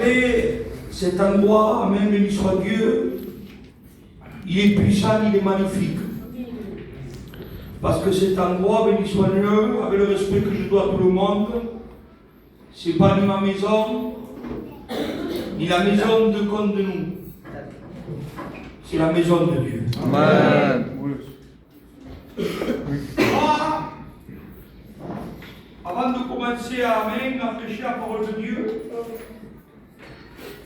Et cet endroit, amen, béni soit Dieu, il est puissant, il est magnifique. Parce que cet endroit, béni soit Dieu, avec le respect que je dois à tout le monde, c'est pas ni ma maison, ni la maison de compte de nous. C'est la maison de Dieu. Amen. Avant de commencer à amen, à prêcher la parole de Dieu,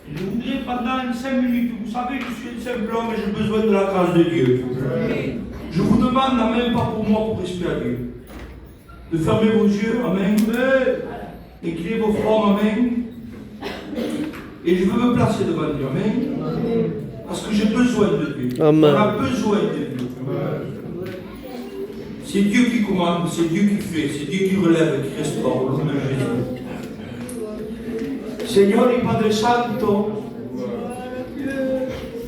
je voudrais pendant 5 minutes, vous savez, je suis un simple homme et j'ai besoin de la grâce de Dieu. Je vous demande, amen, pas pour moi, pour respect à Dieu, de fermer vos yeux, amen, inclinez vos fronts, amen, et je veux me placer devant Dieu, amen, parce que j'ai besoin de Dieu. Amen. On a besoin de Dieu. C'est Dieu qui commande, c'est Dieu qui fait, c'est Dieu qui relève, qui restaure, au nom de Jésus. Signore Padre Santo,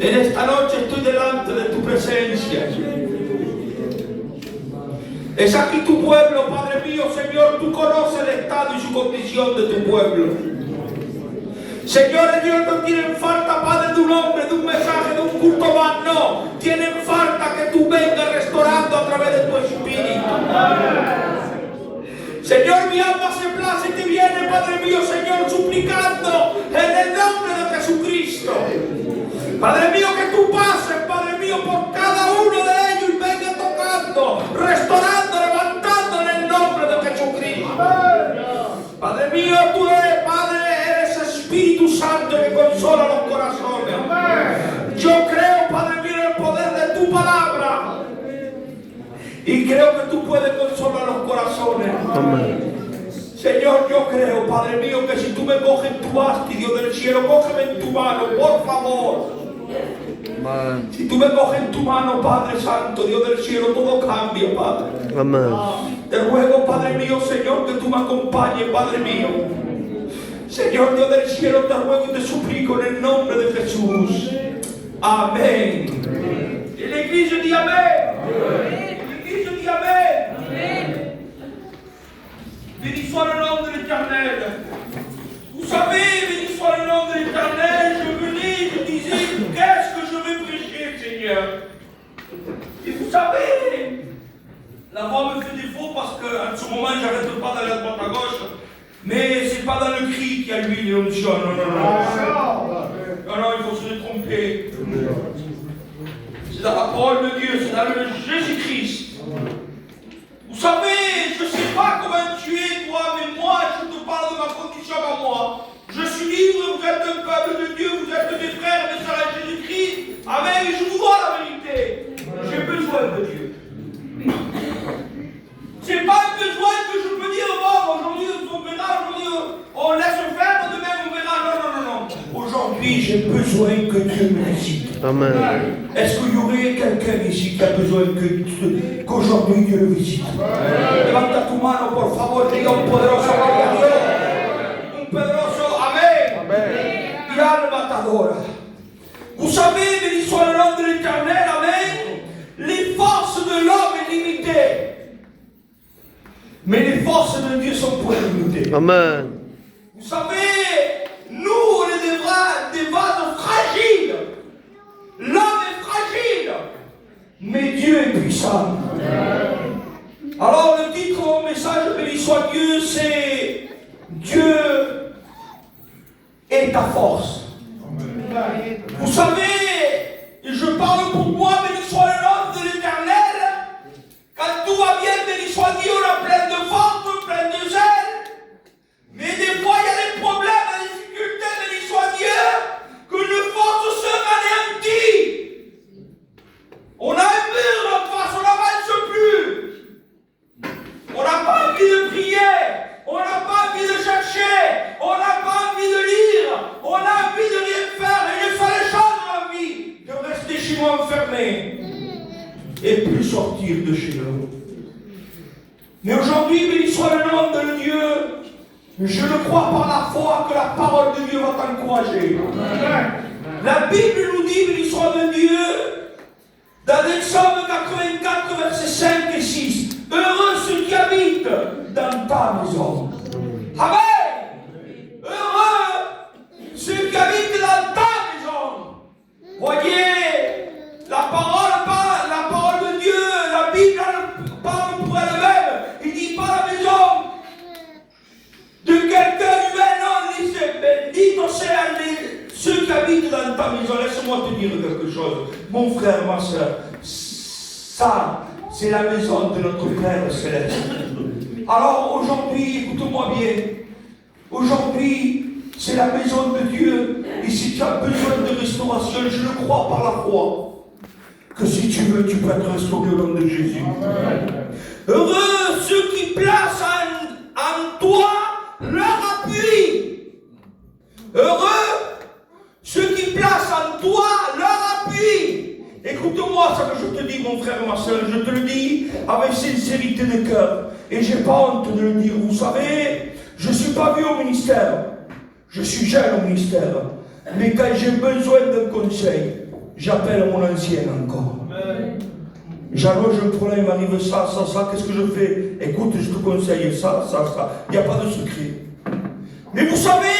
en esta noche estoy delante de tu presencia. Es aquí tu pueblo, Padre mío, Señor, tú conoces el estado y su condición de tu pueblo. Señor, ellos no tienen falta, Padre, de un hombre, de un mensaje, de un culto más, no. Tienen falta que tú vengas restaurando a través de tu Espíritu. Señor, mi alma se place y te viene, Padre mío, Señor, suplicando en el nombre de Jesucristo. Padre mío, que tú pases, Padre mío, por cada uno de ellos y venga tocando, restaurando, levantando en el nombre de Jesucristo. Padre mío, tú eres, Padre, eres Espíritu Santo que consola los corazones. Yo creo, Padre mío, en el poder de tu palabra. Y creo que tú puedes consolar los corazones. Amén. Señor, yo creo, Padre mío, que si tú me coges en tu hasti, Dios del cielo, cógeme en tu mano, por favor. Amén. Si tú me coges en tu mano, Padre Santo, Dios del cielo, todo cambia, Padre. Amén. Te ruego, Padre mío, Señor, que tú me acompañes, Padre mío. Señor, Dios del cielo, te ruego y te suplico en el nombre de Jesús. Amén. Y la iglesia dit Amén. L'Église dit Amen. Béni soit le nom de l'Éternel. Vous savez, béni soit le nom de l'Éternel, je venais, je disais, qu'est-ce que je vais prêcher, Seigneur? Et vous savez, la voix me fait défaut parce qu'en ce moment, j'arrête pas d'aller à droite à gauche. Mais c'est pas dans le cri qu'il y a l'huile et l'onction. Non, non, non. Non, non, il faut se tromper. C'est dans la parole de Dieu, c'est dans le Jésus-Christ. Vous savez, je ne sais pas comment tu es, toi, mais moi, je te parle de ma condition à moi. Je suis libre, vous êtes un peuple de Dieu, vous êtes mes frères, mes sœurs à Jésus-Christ. Amen, et je vous dois la vérité. J'ai besoin de Dieu. C'est pas un besoin que je peux dire, bon, aujourd'hui on verra, aujourd'hui on laisse faire, demain on verra. Non, non, non, non. Aujourd'hui, j'ai besoin que Dieu me visite. Amen. Est-ce qu'il y aurait quelqu'un ici qui a besoin qu'aujourd'hui Dieu le visite? Levanta tu mano, por favor, diga un poderoso gloria a Dios. Un poderoso Amen. Mi alma t'adora. Vous savez, béni soit le nom de l'Éternel, Amen. Les forces de l'homme sont limitées. Mais les forces de Dieu sont pour limitées. Amen. Vous savez, nous, on est des vases fragiles. L'homme est fragile, mais Dieu est puissant. Alors le titre de mon message, béni soit Dieu, c'est Dieu est ta force. Vous savez, et je parle pour moi, béni soit le nom de l'Éternel. Quand tout va bien, béni soit Dieu, on a plein de force, plein de zèle. Mais des fois, il y a des problèmes, des difficultés, béni soit Dieu, que nos forces se anéanties. On a un mur en face, on n'avance plus. On n'a pas envie de prier, on n'a pas envie de chercher, on n'a pas envie de lire, on a envie de rien faire. Et une seule chose dans la vie, de rester chez nous enfermé et plus sortir de chez nous. Mais aujourd'hui, béni soit le nom de Dieu. Je le crois par la foi que la parole de Dieu va t'encourager. La Bible nous dit, béni soit de Dieu, dans Exode 84, versets 5 et 6, heureux ceux qui habitent dans ta maison. Amen. Heureux ceux dans ta maison, laisse-moi te dire quelque chose. Mon frère, ma soeur, ça, c'est la maison de notre Père Céleste. Alors aujourd'hui, écoute-moi bien, aujourd'hui, c'est la maison de Dieu. Et si tu as besoin de restauration, je le crois par la foi, que si tu veux, tu peux être restauré au nom de Jésus. Heureux ceux qui placent en toi leur appui. Heureux ceux qui placent en toi leur appui. Écoute-moi ce que je te dis, mon frère et ma soeur, je te le dis avec sincérité de cœur. Et je n'ai pas honte de le dire. Vous savez, je ne suis pas vieux au ministère. Je suis jeune au ministère. Mais quand j'ai besoin d'un conseil, j'appelle mon ancien encore. J'allonge un problème, il m'arrive ça, qu'est-ce que je fais? Écoute, je te conseille ça. Il n'y a pas de secret. Mais vous savez,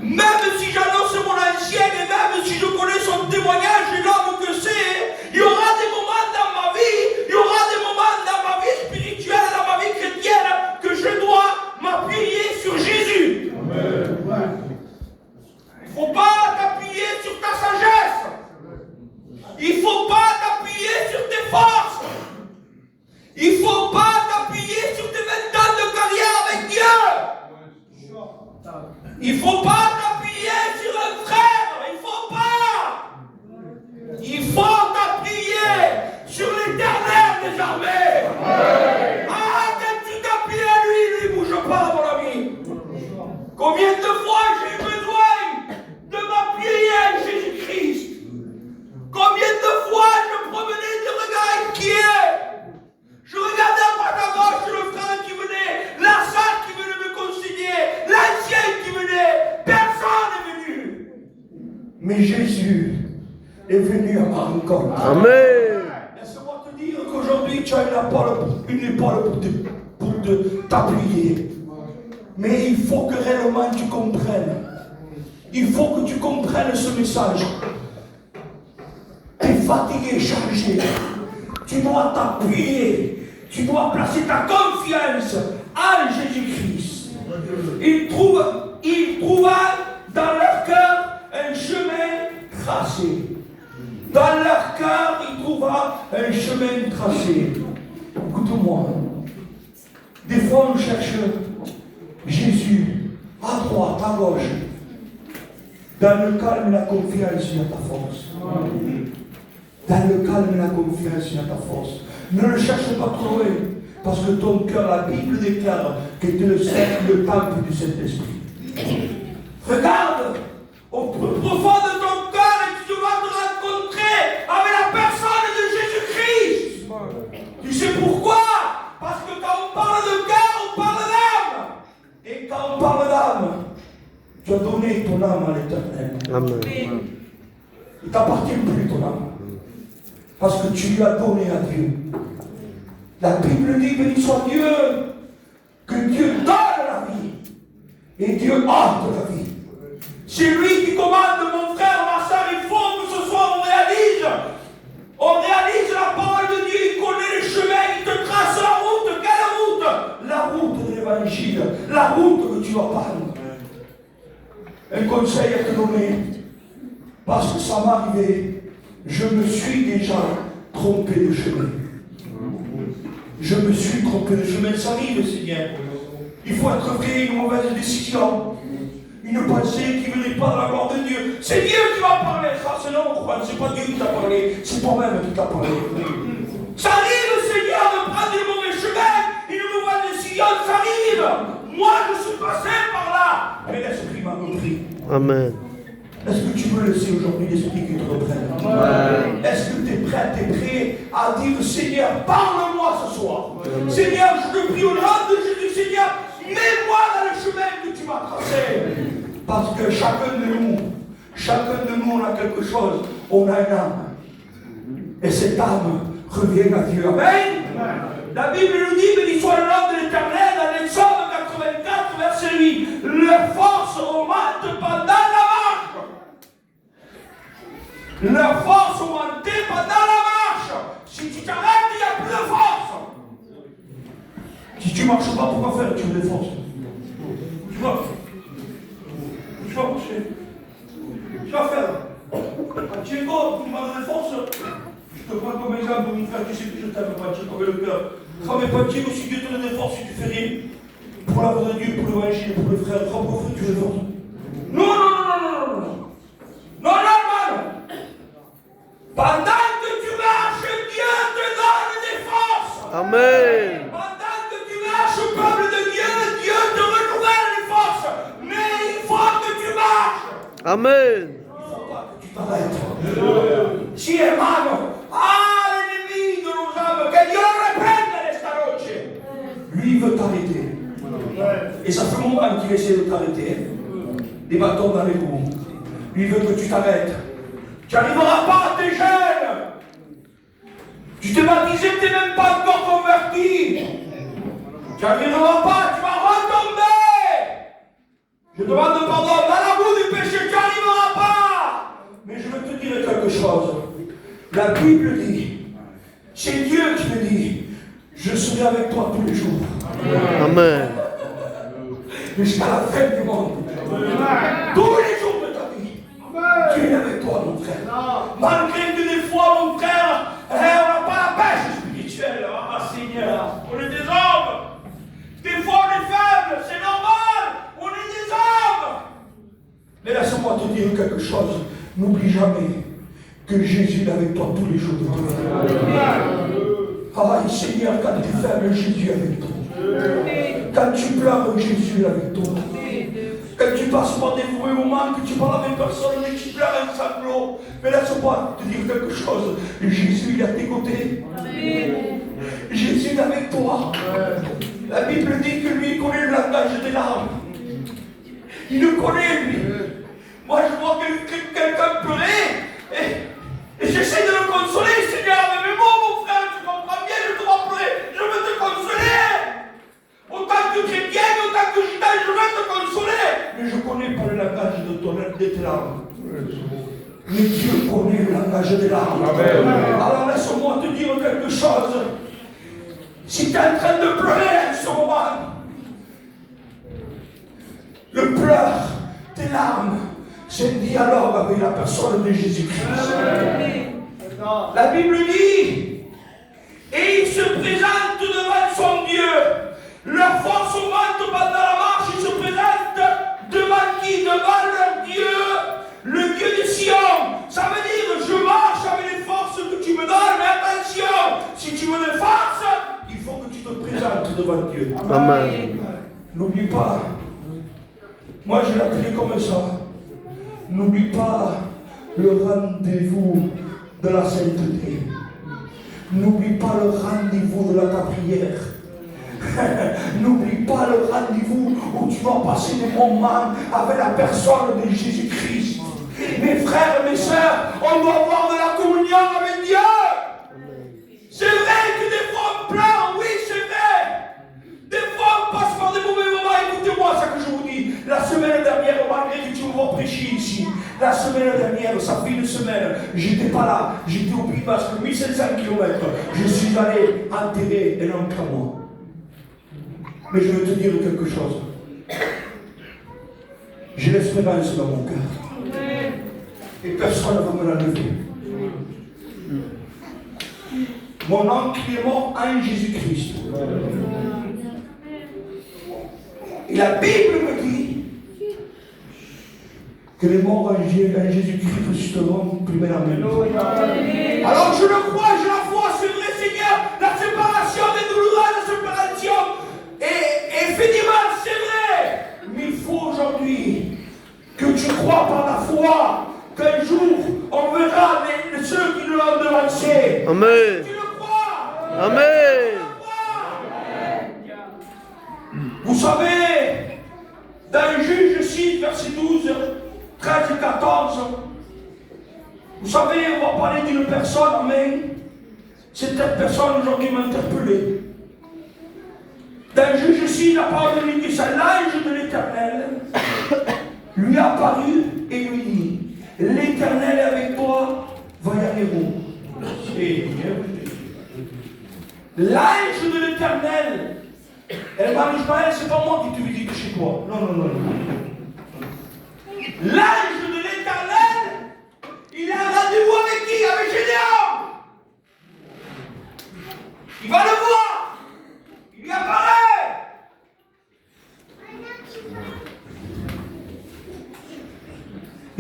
même si j'annonce mon ancien et même si je connais son témoignage et l'homme que c'est, il y aura des moments dans ma vie, il y aura des moments dans ma vie spirituelle, dans ma vie chrétienne, que je dois m'appuyer sur Jésus. Il ne faut pas t'appuyer sur ta sagesse. Il ne faut pas t'appuyer sur tes forces. Il ne faut pas t'appuyer sur tes 20 ans de carrière avec Dieu. Il ne faut pas t'appuyer sur un frère. Il ne faut pas. Il faut t'appuyer sur l'Éternel des armées. Ah, quand tu t'appuies à lui, ne bouge pas, mon ami. Combien de fois j'ai eu besoin de m'appuyer à Jésus-Christ? Combien de fois je promenais des regards inquiets? Je regardais à droite à gauche le frère qui venait, la sœur qui venait me conseiller, l'ancien qui venait, personne n'est venu. Mais Jésus est venu à ma rencontre. Amen. Laisse-moi te dire qu'aujourd'hui tu as une épaule pour t'appuyer. Mais il faut que réellement tu comprennes. Il faut que tu comprennes ce message. Tu es fatigué, chargé. Tu dois t'appuyer. Tu dois placer ta confiance en Jésus-Christ. Il trouva dans leur cœur un chemin tracé. Dans leur cœur, il trouva un chemin tracé. Écoute-moi. Des fois, on cherche Jésus à droite, à gauche. Dans le calme et la confiance, il y a ta force. Dans le calme et la confiance, il y a ta force. Ne le cherche pas trop loin. Parce que ton cœur, la Bible déclare que tu es le temple du Saint-Esprit. Regarde au plus profond de ton cœur et tu vas te rencontrer avec la personne de Jésus-Christ. Tu sais pourquoi? Parce que quand on parle de cœur, on parle d'âme. Et quand on parle d'âme, tu as donné ton âme à l'Éternel. Amen. Il ne t'appartient plus ton âme. Parce que tu lui as donné à Dieu. La Bible dit, béni soit Dieu, que Dieu donne la vie. Et Dieu ôte la vie. C'est lui qui commande, mon frère, ma soeur. Il faut que ce soit, on réalise la parole de Dieu. Il connaît les chemins, il te trace la route. Quelle route? La route de l'évangile. La route que tu vas prendre. Un conseil à te donner. Parce que ça m'est arrivé. Je me suis déjà trompé de chemin. Je me suis trompé de chemin. Ça arrive, Seigneur. Il faut être vrai, une mauvaise décision. Une pensée qui ne venait pas de la gloire de Dieu. C'est Dieu qui va parler. Ça, c'est non, c'est pas Dieu qui t'a parlé. C'est toi-même qui t'a parlé. Ça arrive, Seigneur, de prendre le mauvais chemin. Une mauvaise décision, ça arrive. Moi, je suis passé par là. Mais l'Esprit m'a repris. Amen. Est-ce que tu veux laisser aujourd'hui l'Esprit qui te reprenne? Amen. Est-ce que tu es prêt à dire, Seigneur, parle-moi ce soir. Amen. Seigneur, je te prie au nom de Jésus, Seigneur, mets-moi dans le chemin que tu m'as tracé. Parce que chacun de nous, on a quelque chose, on a une âme. Et cette âme revient à Dieu. Amen. Amen. La Bible nous dit, béni soit le nom de l'Éternel, dans l'Exode 84, verset 8. Leurs forces augmentent pendant la marche. Leurs forces augmentent pendant la marche. Si tu t'arrêtes, il n'y a plus de force. Si tu ne marches pas, pourquoi faire? Tu veux des forces. Tu vas marcher. vas faire. Pacheco, tu m'as donné force. Je te prends comme exemple, mon frère, tu sais que je t'aime, Pacheco, avec le cœur. Mais Pacheco, si Dieu te donne des forces, si tu fais rien, pour l'œuvre de Dieu, pour l'évangile, pour le frère, trop profond, tu es fort. Non, non, non, non, non, non, non. Non, non, non. Pendant que tu marches, Dieu te donne des forces. Amen. Pendant que tu marches, peuple de Dieu, Dieu te renouvelle les forces. Mais il faut que tu marches. Amen. Il ne faut pas que tu t'arrêtes. Si, hermano, l'ennemi de nos âmes, que Dieu reprenne les staroche. Lui, il veut t'arrêter. Et ça fait un moment qu'il essaie de t'arrêter. Des bâtons dans les roues. Lui, il veut que tu t'arrêtes. Tu n'arriveras pas, t'es jeune. Tu t'es baptisé, tu n'es même pas encore converti. Tu n'arriveras pas, tu vas retomber. Je demande pardon, dans la boue du péché, tu n'arriveras pas. Mais je veux te dire quelque chose. La Bible dit, c'est Dieu qui te dit, je serai avec toi tous les jours. Amen. Jusqu'à la fin du monde. Tous les jours de ta vie. Dieu est avec toi, mon frère. Malgré que des fois, mon frère, on n'a pas la pêche spirituelle. Ah, Seigneur, on est des hommes. Des fois, on est faibles, c'est normal. On est des hommes. Mais laisse-moi te dire quelque chose. N'oublie jamais que Jésus est avec toi tous les jours de ta vie. Ah, Seigneur, quand tu es faible, Jésus est avec toi. Quand tu pleures, Jésus est avec toi. Quand tu passes par des mauvais moments, que tu parles avec personne, et tu pleures un sanglot, mais laisse-moi te dire quelque chose. Jésus est à tes côtés. Jésus est avec toi. La Bible dit que lui, il connaît le langage des larmes. Il le connaît, lui. Moi, je vois quelqu'un pleurer, et j'essaie de le consoler, Seigneur, avec mes mots, mon frère, tu comprends bien, je te vois pleurer, je veux te consoler. Autant que chrétien, autant que gitan, je veux te consoler. Mais je ne connais pas le langage de tes larmes. Mais Dieu connaît le langage des larmes. Amen. Alors laisse-moi te dire quelque chose. Si tu es en train de pleurer en ce moment, le pleur, tes larmes, c'est un dialogue avec la personne de Jésus-Christ. La Bible dit, et il se présente devant son Dieu. Leur force augmente pendant la marche, ils se présentent devant qui? Devant leur Dieu, le Dieu de Sion. Ça veut dire, je marche avec les forces que tu me donnes, mais attention, si tu veux des forces, il faut que tu te présentes devant Dieu. Amen. N'oublie pas, moi je l'appelais comme ça, n'oublie pas le rendez-vous de la sainteté. N'oublie pas le rendez-vous de ta prière. N'oublie pas le rendez-vous où tu vas passer des moments avec la personne de Jésus-Christ. Mes frères et mes sœurs, on doit avoir de la communion avec Dieu. C'est vrai que des fois on pleure, oui c'est vrai. Des fois on passe par des mauvais moments. Écoutez-moi ce que je vous dis. La semaine dernière, malgré que tu me vois prêcher ici, la semaine dernière, ça fait une semaine, j'étais pas là, j'étais au Pays Basque, 1700 km. Je suis allé enterrer un oncle à moi. Mais je veux te dire quelque chose. J'ai l'espérance dans mon cœur. Et personne ne va me l'enlever. Mon oncle est mort en Jésus-Christ. Et la Bible me dit que les morts en Jésus-Christ ressusciteront premièrement. Alors je le crois, j'ai la foi, c'est vrai Seigneur, la séparation des douloureux, la séparation. Et effectivement, c'est vrai. Mais il faut aujourd'hui que tu crois par la foi qu'un jour, on verra ceux qui nous l'ont devancé. Amen. Tu le crois? Amen. Vous savez, dans Juge 6, verset 12, 13 et 14, vous savez, on va parler d'une personne, amen. Cette personne aujourd'hui m'a interpellé. Dans Juge 6, la parole de Dieu, c'est l'ange de l'Éternel lui a apparu et lui dit, l'Éternel est avec toi, va y aller où? L'ange de l'Éternel, elle m'a dit, c'est pas moi qui te visite chez toi. Non, non, non, non. L'ange de l'Éternel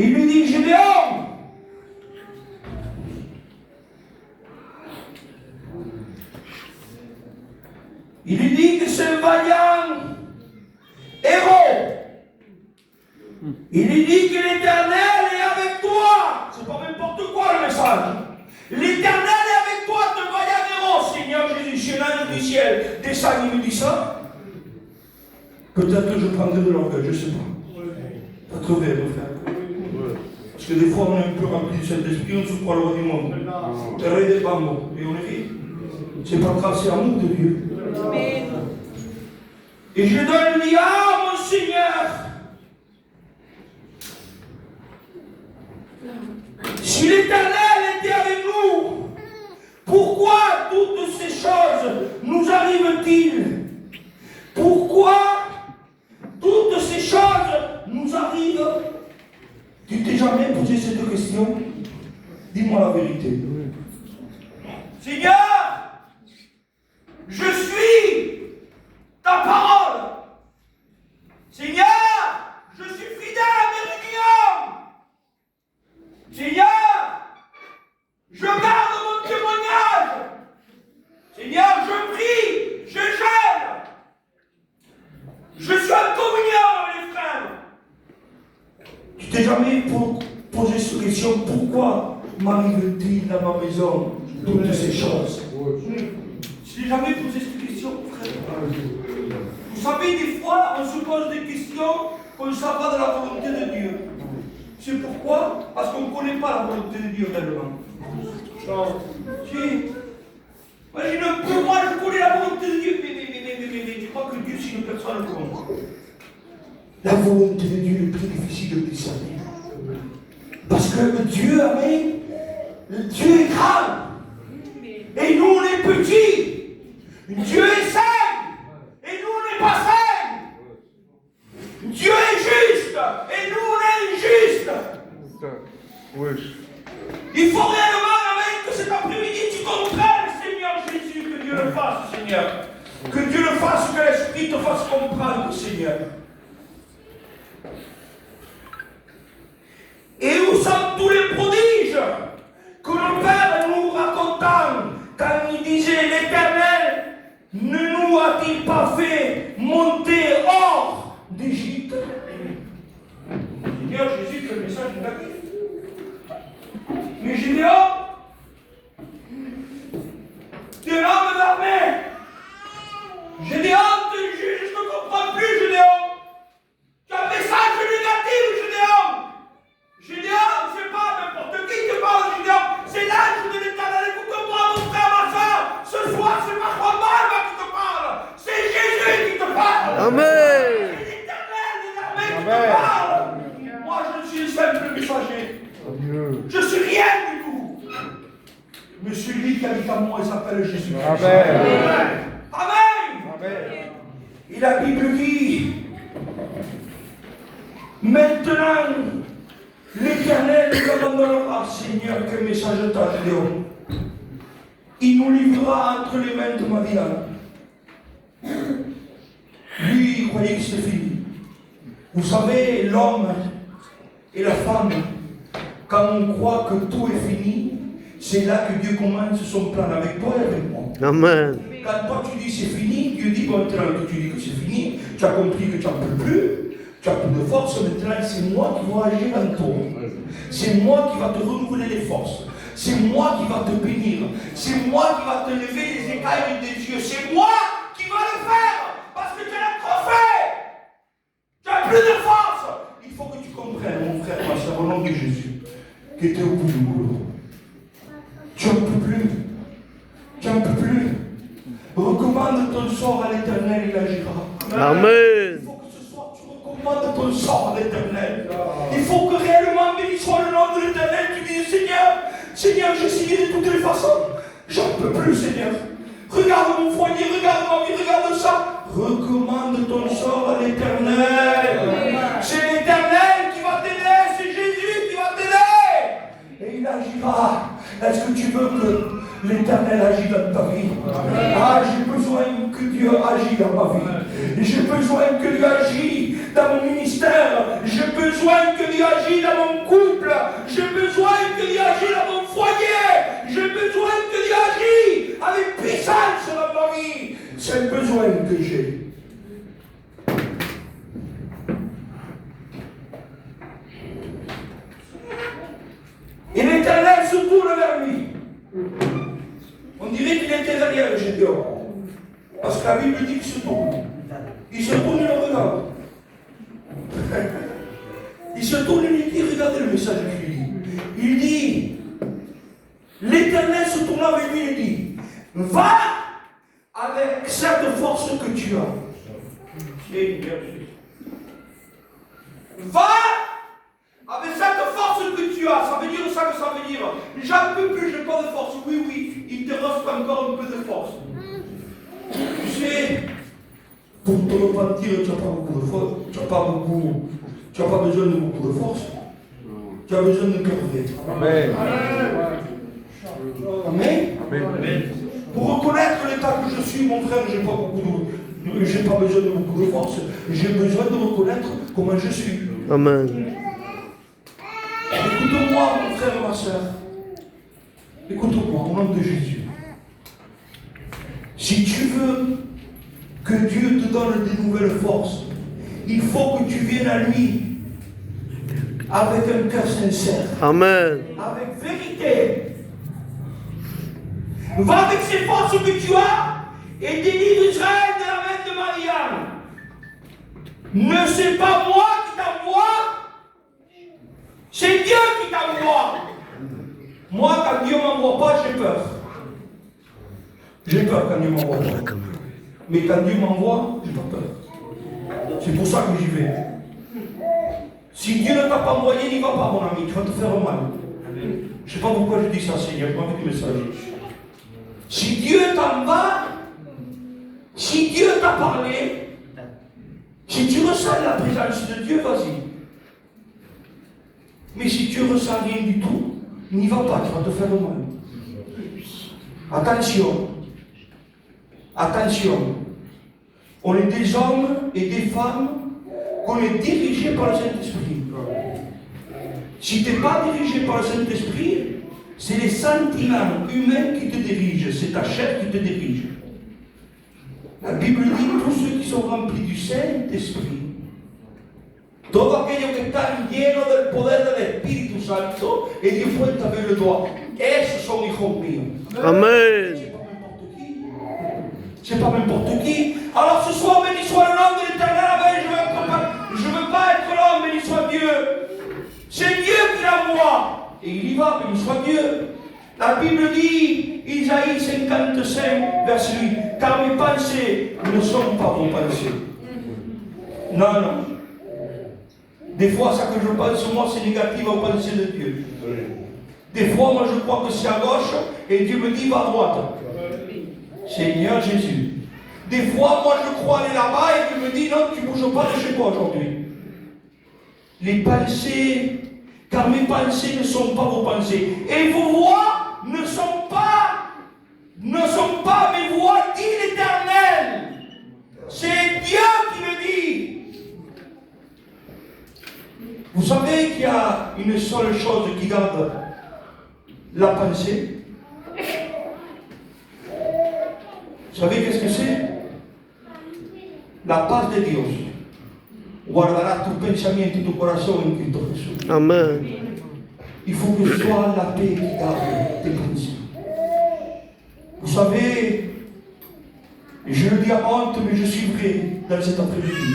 Il lui dit, Gédéon, il lui dit que c'est un vaillant héros. Il lui dit que l'Éternel est avec toi. C'est pas n'importe quoi le message. L'Éternel est avec toi, te vaillant héros, Seigneur Jésus. Je suis l'ange du ciel. Descends, il me dit ça. Peut-être que je prendrai de l'orgueil, je ne sais pas. Pas trouver, mon frère. Parce que des fois, on est un peu rempli de cet esprit, on se croit le roi du monde. Terre des bambous. Et on est dit, c'est pas grave, c'est l'amour de Dieu. Et je donne lui, ah mon Seigneur, si l'Éternel était avec nous, pourquoi toutes ces choses nous arrivent-ils? Pourquoi toutes ces choses nous arrivent? Tu t'es jamais posé cette question? Dis-moi la vérité. Seigneur, je suis ta parole. Seigneur, je suis fidèle à mes réunions. Seigneur, je garde mon témoignage. Seigneur, je prie, je jeûne. Je suis en communion avec les frères. Tu t'es jamais posé cette question, pourquoi m'arrive-t-il dans ma maison toutes ces choses? Je n'ai jamais posé cette question, frère. Vous savez, des fois, on se pose des questions qu'on ne sait pas de la volonté de Dieu. C'est pourquoi? Parce qu'on ne connaît pas la volonté de Dieu réellement. Si. Imagine un peu, moi je connais la volonté de Dieu, mais je crois que Dieu, c'est une personne comme la volonté de Dieu est plus difficile de discerner. Parce que Dieu, amen, Dieu est grand. Et nous, on est petits. Dieu est saint. Et nous, on n'est pas saints. Dieu est juste. Et nous, on est injustes. Il faut réellement, amen, que cet après-midi, tu comprennes, Seigneur Jésus, que Dieu le fasse, Seigneur. Que Dieu le fasse, que l'Esprit te fasse comprendre, Seigneur. Et où sont tous les prodiges que le Père nous racontant quand il disait l'Éternel ne nous a-t-il pas fait monter hors d'Égypte? Seigneur Jésus, que le message est négatif. Mais Gédéon, tu es l'homme d'armée. Gédéon, tu es juge, je ne comprends plus, Gédéon. Tu as un message négatif, Gédéon. Gédéon, c'est pas n'importe qui te parle, Gédéon. C'est l'ange de l'Éternel. Écoute-moi, mon frère, ma soeur. Ce soir, c'est pas Romain qui te parle. C'est Jésus qui te parle. Amen. C'est l'Éternel des armées qui te parle. Moi, je suis le simple messager. Je suis rien du tout. Mais celui qui habite à moi, il s'appelle Jésus. Amen. Amen. Amen. Et la Bible dit, maintenant, l'Éternel nous abandonnera, Seigneur, quel message t'as, Gédéon. Il nous livrera entre les mains de Madian. Lui, il croyait que c'était fini. Vous savez, l'homme et la femme, quand on croit que tout est fini, c'est là que Dieu commence son plan avec toi et avec moi. Amen. Quand toi tu dis c'est fini, Dieu dit maintenant que tu dis que c'est fini, tu as compris que tu n'en peux plus, tu as plus de force, maintenant c'est moi qui vais agir en toi. C'est moi qui va te renouveler les forces. C'est moi qui va te bénir. C'est moi qui va te lever les écailles des yeux. C'est moi qui va le faire. Parce que tu l'as trop fait. Tu n'as plus de force. Il faut que tu comprennes, mon frère, ma soeur, au nom de Jésus, que tu es au bout du boulot. Tu n'en peux plus. Tu n'en peux plus. Recommande ton sort à l'Éternel, il agira. Amen. Il faut que ce soir tu recommandes ton sort à l'Éternel. Il faut que réellement, béni soit le nom de l'Éternel, tu dis Seigneur, Seigneur, j'ai essayé de toutes les façons. J'en peux plus, Seigneur. Regarde mon foyer, regarde ma vie, regarde ça. Recommande ton sort à l'Éternel. C'est l'Éternel qui va t'aider, c'est Jésus qui va t'aider. Et il agira. Est-ce que tu veux que l'Éternel agisse dans ta vie? Ah, j'ai besoin que Dieu agisse dans ma vie. J'ai besoin que Dieu agisse dans mon ministère. J'ai besoin besoin que Dieu agisse dans mon couple. J'ai besoin que Dieu agisse dans mon foyer. J'ai besoin que Dieu agisse avec puissance dans ma vie. C'est un besoin que j'ai. Et l'Éternel se tourne vers lui. On dirait qu'il était derrière le Gédéon. Parce que la Bible dit qu'il se tourne. Il se tourne et le regarde. Il se tourne et lui dit, regardez le message qu'il dit. Il dit, l'Éternel se tourne avec lui et dit, va avec cette force que tu as. Va avec cette force que tu as. Ça veut dire ça que ça veut dire. J'en peux plus, j'ai pas de force. Oui, oui, il te reste encore un peu de force. Tu sais, pour te repentir, tu n'as pas beaucoup de force. Tu n'as pas besoin de beaucoup de force. Tu as besoin de crever. Amen. Amen. Pour reconnaître l'état que je suis, mon frère, j'ai pas besoin de beaucoup de force. J'ai besoin de reconnaître comment je suis. Amen. Écoute-moi, mon frère et ma soeur. Écoute-moi, au nom de Jésus. Si tu veux que Dieu te donne de nouvelles forces, il faut que tu viennes à lui avec un cœur sincère. Amen. Avec vérité. Va avec ces forces que tu as et délivre Israël de la main de Mariam. Ne c'est pas moi qui t'envoie, c'est Dieu qui t'envoie. Moi, quand Dieu ne m'envoie pas, j'ai peur. J'ai peur quand Dieu ne m'envoie pas. Mais quand Dieu m'envoie, j'ai pas peur. C'est pour ça que j'y vais. Si Dieu ne t'a pas envoyé, n'y va pas, mon ami, tu vas te faire mal. Je ne sais pas pourquoi je dis ça, Seigneur, je m'en vais du message. Si Dieu t'en va, si Dieu t'a parlé, si tu ressens la présence de Dieu, vas-y. Mais si tu ne ressens rien du tout, n'y va pas, tu vas te faire mal. Attention. Attention. On est des hommes et des femmes qu'on est dirigés par le Saint-Esprit. Si tu n'es pas dirigé par le Saint-Esprit, c'est les sentiments humains qui te dirigent, c'est ta chair qui te dirige. La Bible dit tous ceux qui sont remplis du Saint-Esprit, todo aquello que están llenos del poder del Espíritu Santo, et Dieu pointe avec le doigt, esos son hijos míos. Amen. C'est pas n'importe qui. Alors ce soir, béni soit le nom de l'Éternel. Je ne veux pas être l'homme, béni soit Dieu. C'est Dieu qui l'envoie. Et il y va, béni soit Dieu. La Bible dit, Isaïe 55, verset 8, car mes pensées ne sont pas vos pensées. Non, non. Des fois, ça que je pense, moi, c'est négatif aux pensées de Dieu. Des fois, moi, je crois que c'est à gauche, et Dieu me dit, va à droite. Seigneur Jésus. Des fois, moi, je crois aller là-bas, et Dieu me dit, non, tu ne bouges pas de chez toi aujourd'hui. Les pensées, car mes pensées ne sont pas vos pensées. Et vos voix ne sont pas mes voix, dit l'Éternel. C'est Dieu qui le dit. Vous savez qu'il y a une seule chose qui garde la pensée. Vous savez qu'est-ce que c'est? La paz de Dios guardará tu pensamiento y tu corazón en Cristo Jesús. Amen. Il faut que ce soit la paix qui garde tes pensées. Vous savez, je le dis à honte, mais je suis vrai dans cet après-midi.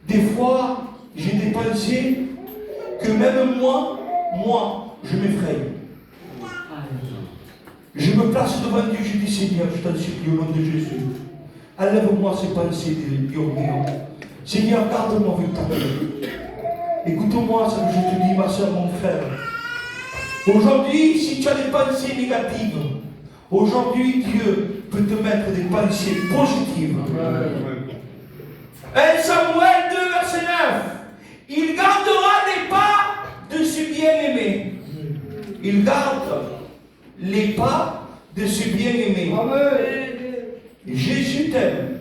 Des fois, j'ai des pensées que même moi, je m'effraie. Je me place devant Dieu, je dis Seigneur, je t'en supplie au nom de Jésus. Enlève-moi ces pensées d'orgueil. Seigneur, garde-moi avec ta paix. Écoute-moi ce que je te dis, ma soeur, mon frère. Aujourd'hui, si tu as des pensées négatives, aujourd'hui, Dieu peut te mettre des pensées positives. 1 Samuel 2, verset 9. Il gardera les pas de ce bien-aimé. Il garde les pas de ce bien-aimé. Jésus t'aime.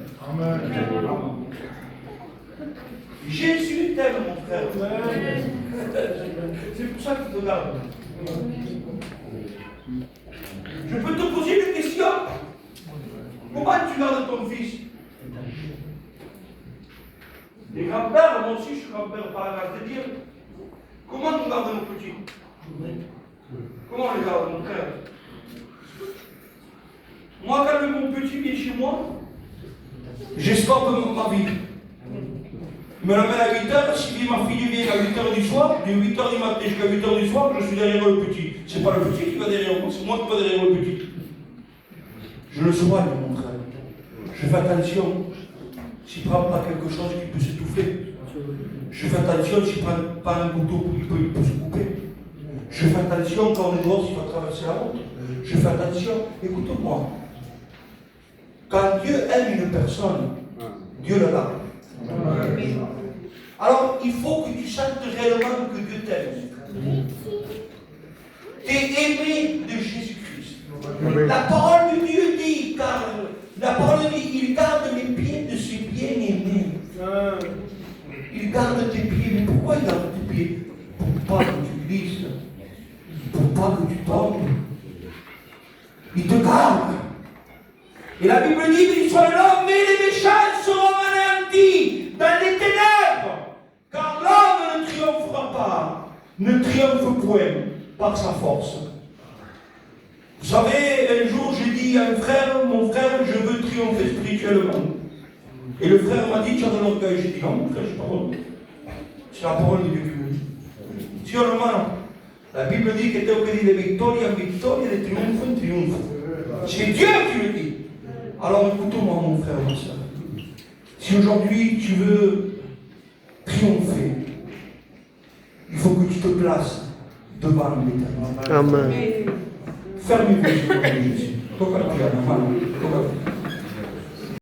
Jésus t'aime, mon frère. C'est pour ça qu'il te garde. Je peux te poser une question. Comment tu gardes ton fils? Les grands-pères, moi aussi je suis grand-père par la grâce de Dieu. Comment on garde nos petits? Comment on les garde, mon frère? Moi, quand mon petit vient chez moi, je stoppe ma vie. Il me l'amène à 8h, si ma fille vient à 8h du soir, de 8h du matin jusqu'à 8h du soir, je suis derrière le petit. C'est pas le petit qui va derrière moi, c'est moi qui va derrière le petit. Je le soigne, mon frère. Je fais attention. S'il ne prend pas quelque chose qui peut s'étouffer. Je fais attention s'il ne prend pas un couteau qui peut se couper. Je fais attention quand on est dehors s'il va traverser la route. Je fais attention. Écoute-moi. Quand Dieu aime une personne, Dieu le garde. Alors, il faut que tu sentes réellement que Dieu t'aime. Tu es aimé de Jésus-Christ. La parole de Dieu dit, car la parole dit, il garde les pieds de ses bien-aimés. Il garde tes pieds. Mais pourquoi il garde tes pieds? Pour pas que tu glisses. Pour pas que tu tombes. Il te garde. Et la Bible dit qu'il soit l'homme et les méchants seront anéantis dans les ténèbres. Car l'homme ne triomphera pas, ne triomphe point par sa force. Vous savez, un jour j'ai dit à un frère, mon frère, je veux triompher spirituellement. Et le frère m'a dit, tu as de l'orgueil. J'ai dit, non, mon frère, je parle. C'est la parole de Dieu qui me dit. Dio hermano, la Bible dit que tengo que dire de victoria en victoria, de triomphe en triomphe. C'est Dieu qui le dit. Alors écoute-moi, mon frère, ma soeur. Si aujourd'hui tu veux triompher, il faut que tu te places devant l'Éternel. Amen. Fermez vos yeux, Jésus. Toca la piano, mano. Toca.